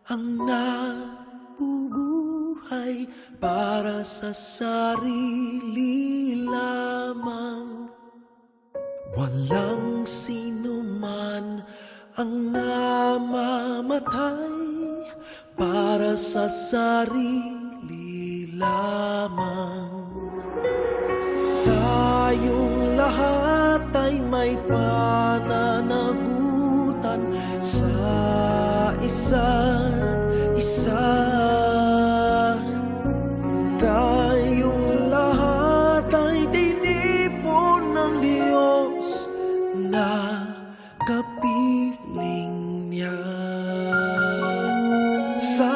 ang nabubuhay para sa sarili lamang. Walang sino man ang namamatay para sa sarili lamang. Tayong lahat ay may pananagutan sa isa't isa. Tayong lahat ay tinipon ng Diyos na kapiling niya. Sa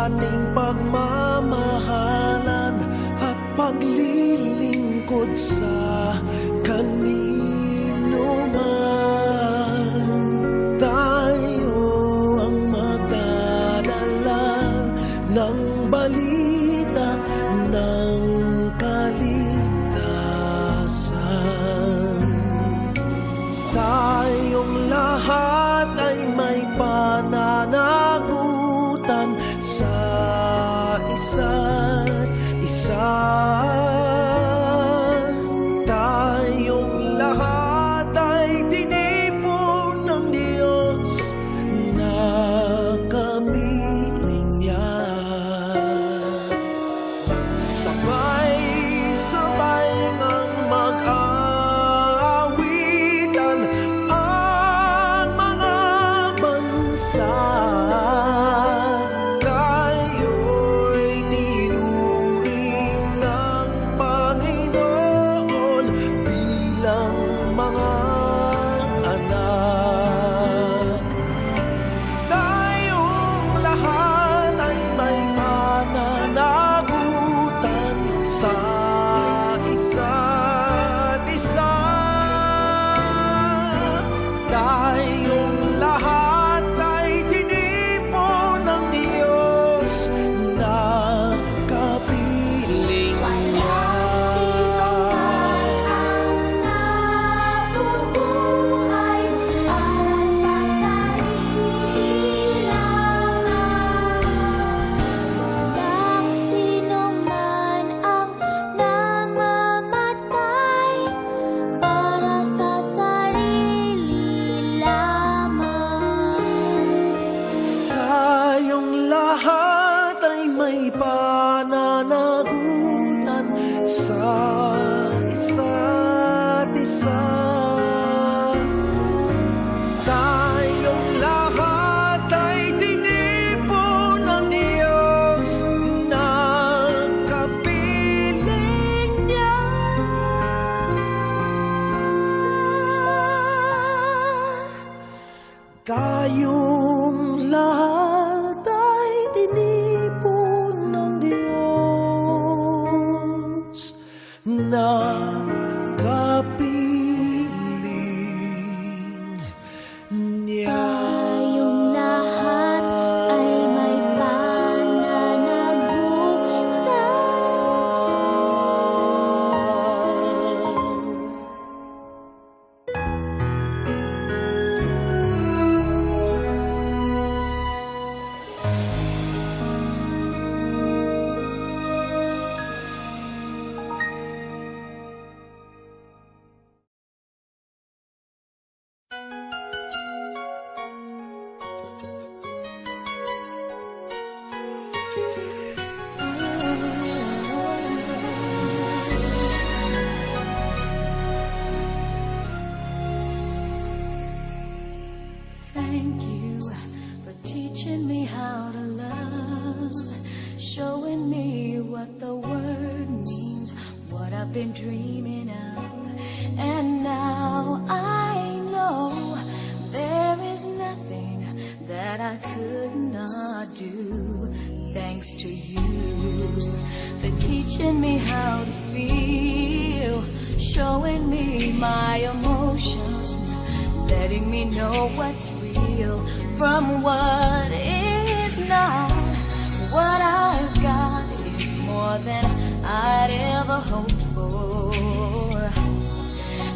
ating pagmamahalan at paglilingkod sa kanino man, tayo ang magdadala ng balita ng kaligtasan. Tayong lahat ay may pananagutan sa isa't isa. Tayong lahat ay tinipon ng Diyos na kapiling niya. Sabay-sabay ngang mag-aawitan ang mga bansa. Tayo'y tinuring ng Panginoon bilang mga anak. Tayong lahat ay may pananagutan sa isa't isa. Tayong lahat ay tinipon ng Diyos na kapiling niya. Nabubuhay para sa sarili lamang. Walang sino man ang namamatay para sa sarili lamang. Tayong lahat ay may pananagutan sa isa't isa. Tayong lahat ay tinipon ng Diyos na kapiling niya. Tayong lahat ay tinipon ng Diyos na kapiling niya. Tayong lahat ay may Thank you for teaching me how to love, showing me what the word means, what I've been dreaming of. And now I know there is nothing that I could not do. Thanks to you for teaching me how to feel, showing me my emotions, letting me know what's real from what is not. What I've got is more than I'd ever hoped for,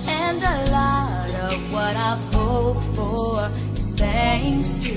and a lot of what I've hoped for is thanks to